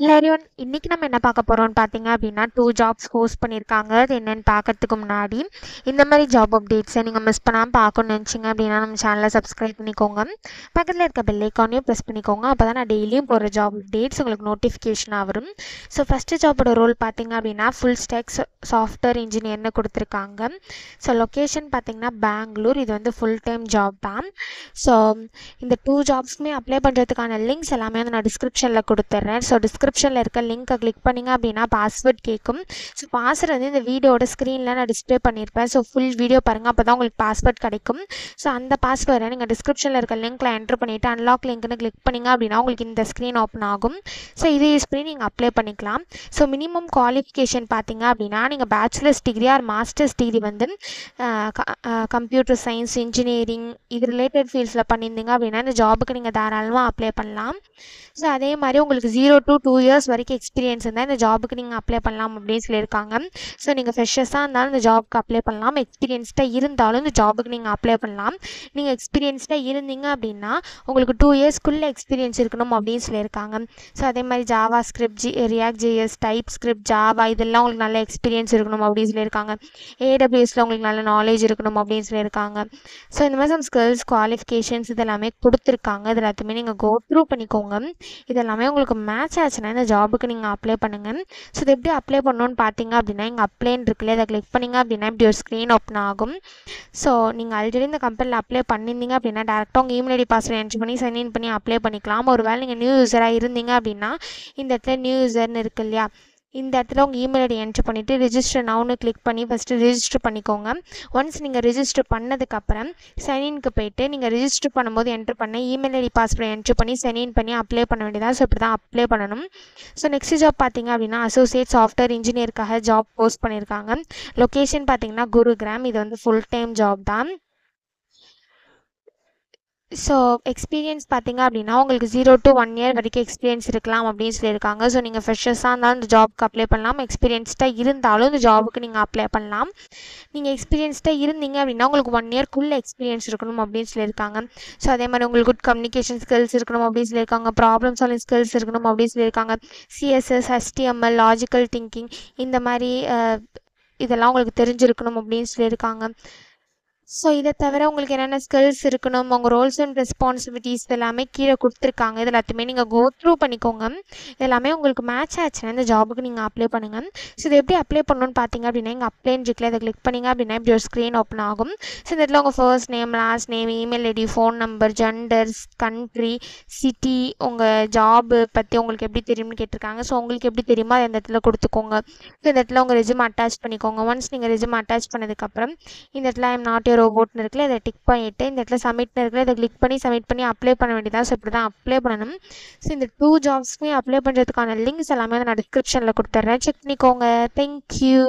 எல்லாரையும் இன்னைக்கு நம்ம என்ன பார்க்க போறோம்னு பார்த்தீங்க அப்படின்னா 2 ஜாப்ஸ் போஸ்ட் பண்ணியிருக்காங்க. அது என்னன்னு பார்க்கறதுக்கு முன்னாடி இந்த மாதிரி ஜாப் அப்டேட்ஸை நீங்கள் மிஸ் பண்ணாமல் பார்க்கணும்னு நினச்சிங்க அப்படின்னா நம்ம சேனலை சப்ஸ்கிரைப் பண்ணிக்கோங்க. பக்கத்தில் இருக்க பெல் ஐக்கானையும் ப்ரெஸ் பண்ணிக்கோங்க. அப்போ தான் நான் டெய்லியும் போகிற ஜாப் அப்டேட்ஸ் உங்களுக்கு நோட்டிஃபிகேஷனாக வரும். ஸோ ஃபஸ்ட்டு ஜாபோட ரோல் பார்த்தீங்க அப்படின்னா ஃபுல் ஸ்டாக் சாஃப்ட்வேர் இன்ஜினியர்னு கொடுத்துருக்காங்க. ஸோ லொக்கேஷன் பார்த்தீங்கன்னா பெங்களூர். இது வந்து ஃபுல் டைம் ஜாப் தான். ஸோ இந்த 2 ஜாப்ஸ்க்குமே அப்ளை பண்ணுறதுக்கான லிங்க்ஸ் எல்லாமே வந்து நான் டிஸ்கிரிப்ஷனில் கொடுத்துட்றேன். ஸோ டிஸ்கிரிப்ஷனில் இருக்க லிங்க்கை கிளிக் பண்ணிங்க அப்படின்னா பாஸ்வேர்ட் கேட்கும். ஸோ பாஸ்வேர்ட் வந்து இந்த வீடியோட ஸ்க்ரீனில் நான் டிஸ்பிளே பண்ணியிருப்பேன். ஸோ ஃபுல் வீடியோ பாருங்கள், அப்போ தான் உங்களுக்கு பாஸ்வேர்ட் கிடைக்கும். ஸோ அந்த பாஸ்வேர்டை நீங்கள் டிஸ்கிரிப்ஷனில் இருக்க லிங்க்கில் என்ட்ரு பண்ணிவிட்டு அன்லாக் லிங்க்னு கிளிக் பண்ணிங்க அப்படின்னா உங்களுக்கு இந்த ஸ்க்ரீன் ஓப்பன் ஆகும். ஸோ இதை யூஸ் பண்ணி நீங்கள் அப்ளை பண்ணிக்கலாம். ஸோ மினிமம் குவாலிஃபிகேஷன் பார்த்தீங்க அப்படின்னா நீங்கள் bachelors degree or masters degree வந்து கம்ப்யூட்டர் சயின்ஸ், இன்ஜினியரிங் இது ரிலேட்டட் ஃபீல்ட்ஸில் பண்ணியிருந்தீங்க அப்படின்னா இந்த ஜாபுக்கு நீங்கள் தாராளமாக அப்ளை பண்ணலாம். ஸோ அதே மாதிரி உங்களுக்கு 0 to 2 இயர்ஸ் வரைக்கும் எக்ஸ்பீரியன்ஸ் இருந்தால் இந்த ஜாபுக்கு நீங்கள் அப்ளை பண்ணலாம் அப்படின்னு சொல்லியிருக்காங்க. ஸோ நீங்கள் ஃப்ரெஷர்ஸாக இருந்தாலும் இந்த ஜாபுக்கு அப்ளை பண்ணலாம். எக்ஸ்பீரியன்ஸ்டாக இருந்தாலும் இந்த ஜாபுக்கு நீங்கள் அப்ளை பண்ணலாம். நீங்கள் எக்ஸ்பீரியன்ஸ்டாக இருந்தீங்க அப்படின்னா உங்களுக்கு 2 இயர்ஸ்க்குள்ளே எக்ஸ்பீரியன்ஸ் இருக்கணும் அப்படின்னு சொல்லியிருக்காங்க. ஸோ அதே மாதிரி Java script, react JS, type script, Java இதெல்லாம் உங்களுக்கு நல்ல எக்ஸ்பீரியன்ஸ் இருக்கணும் அப்படின்னு சொல்லியிருக்காங்க. ஏடபிள்யூஎஸில் உங்களுக்கு நல்ல நாலேஜ் இருக்கணும் அப்படின்னு சொல்லியிருக்காங்க. ஸோ இந்த மாதிரி சம் ஸ்கில்ஸ், குவாலிஃபிகேஷன்ஸ் இதெல்லாமே கொடுத்துருக்காங்க. இது எல்லாத்தையுமே நீங்கள் கோ த்ரூ பண்ணிக்கோங்க. இதெல்லாமே உங்களுக்கு மேட்ச் ஆச்சுன்னா இந்த ஜாபுக்கு நீங்கள் அப்ளை பண்ணுங்கள். ஸோ இது எப்படி அப்ளை பண்ணணும்னு பார்த்தீங்க அப்படின்னா இங்கே அப்ளைன்னு இருக்குல்ல, இதை கிளிக் பண்ணிங்க அப்படின்னா இப்படி ஒரு ஸ்க்ரீன் ஓப்பன் ஆகும். ஸோ நீங்கள் ஆல்ரெடி இந்த கம்பெனியில் அப்ளை பண்ணியிருந்தீங்க அப்படின்னா டேரெக்டாக உங்கள் இமெயில் ஐடி பாஸ்வேர்டு என்ட்ரு பண்ணி சைன்இன் பண்ணி அப்ளை பண்ணிக்கலாம். ஒரு வேளை நீங்கள் நியூ யூஸராக இருந்தீங்க அப்படின்னா இந்த இடத்துல நியூ யூஸர்னு இருக்கு இல்லையா, இந்த இடத்துல உங்கள் இமெயில் ஐடி என்ட்ரு பண்ணிவிட்டு ரிஜிஸ்டர் நவுன்னு கிளிக் பண்ணி ஃபஸ்ட்டு ரிஜிஸ்டர் பண்ணிக்கோங்க. ஒன்ஸ் நீங்கள் ரிஜிஸ்டர் பண்ணதுக்கப்புறம் சைன்இன்க்கு போய்ட்டு நீங்கள் ரிஜிஸ்டர் பண்ணும்போது என்ட்ரு பண்ண இமெயில் ஐடி பாஸ்வேர்டு என்ட்ரு பண்ணி சைன்இன் பண்ணி அப்ளை பண்ண வேண்டியதாக. ஸோ இப்படி தான் அப்ளை பண்ணணும். ஸோ நெக்ஸ்ட் ஜாப் பார்த்தீங்க அப்படின்னா அசோசியேட் சாஃப்ட்வேர் இன்ஜினியருக்காக ஜாப் போஸ்ட் பண்ணியிருக்காங்க. லொக்கேஷன் பார்த்தீங்கன்னா குருகிராம். இது வந்து ஃபுல் டைம் ஜாப் தான். ஸோ எக்ஸ்பீரியன்ஸ் பார்த்தீங்க அப்படின்னா உங்களுக்கு 0 to 1 இயர் வரைக்கும் எக்ஸ்பீரியன்ஸ் இருக்கலாம் அப்படின்னு சொல்லியிருக்காங்க. ஸோ நீங்கள் ஃப்ரெஷர்ஸாக இருந்தாலும் இந்த ஜாப்க்கு அப்ளை பண்ணலாம். எக்ஸ்பீரியன்ஸ்டாக இருந்தாலும் இந்த ஜாபுக்கு நீங்கள் அப்ளை பண்ணலாம். நீங்கள் எக்ஸ்பீரியன்ஸ்டாக இருந்தீங்க அப்படின்னா உங்களுக்கு 1 இயர்க்குள்ளே எக்ஸ்பீரியன்ஸ் இருக்கணும் அப்படின்னு சொல்லியிருக்காங்க. ஸோ அதே மாதிரி உங்களுக்கு குட் கம்யூனிகேஷன் ஸ்கில்ஸ் இருக்கணும் அப்படின்னு சொல்லியிருக்காங்க. ப்ராப்ளம் சால்விங் ஸ்கில்ஸ் இருக்கணும் அப்படின்னு சொல்லியிருக்காங்க. சிஎஸ்எஸ், HTML, லாஜிக்கல் திங்கிங் இந்த மாதிரி இதெல்லாம் உங்களுக்கு தெரிஞ்சிருக்கணும் அப்படின்னு சொல்லியிருக்காங்க. ஸோ இதை தவிர உங்களுக்கு என்னென்ன ஸ்கில்ஸ் இருக்கணும், உங்கள் ரோல்ஸ் அண்ட் ரெஸ்பான்சிபிலிட்டிஸ் எல்லாமே கீழே கொடுத்துருக்காங்க. இது எல்லாத்தையுமே நீங்கள் கோ த்ரூ பண்ணிக்கோங்க. இதெல்லாமே உங்களுக்கு மேட்ச் ஆச்சுன்னா இந்த ஜாபுக்கு நீங்கள் அப்ளை பண்ணுங்கள். ஸோ இது எப்படி அப்ளை பண்ணணும்னு பார்த்தீங்க அப்படின்னா இங்கே அப்ளைன்னு இருக்குல்ல, அதை கிளிக் பண்ணிங்க அப்படின்னா இப்படி ஒரு ஸ்க்ரீன் ஓப்பன் ஆகும். ஸோ இந்த இடத்துல உங்கள் first name, last name, email ID, phone number, gender, country, city, உங்கள் ஜாபு பற்றி உங்களுக்கு எப்படி தெரியும்னு கேட்டிருக்காங்க. ஸோ உங்களுக்கு எப்படி தெரியுமோ அதை இந்த இடத்துல கொடுத்துக்கோங்க. ஸோ இந்த இடத்துல உங்கள் ரெஸ்யூம் அட்டாச் பண்ணிக்கோங்க. ஒன்ஸ் நீங்கள் ரெஸ்யூம் அட்டாச் பண்ணதுக்கப்புறம் இந்த இடத்துல ஐ எம் நாட் யுவர் ரோபோட்னு இருக்குல்ல, இதை டிக் பண்ணிவிட்டு இந்த இடத்துல சப்மிட்னு இருக்குல்ல, இதை கிளிக் பண்ணி சப்மிட் பண்ணி அப்ளை பண்ண வேண்டியதாக. ஸோ இப்படி தான் அப்ளை பண்ணணும். ஸோ இந்த 2 ஜாப்ஸ்க்குமே அப்ளை பண்ணுறதுக்கான லிங்க்ஸ் எல்லாமே நான் டிஸ்கிரிப்ஷனில் கொடுத்துட்றேன். செக் பண்ணிக்கோங்க. தேங்க்யூ.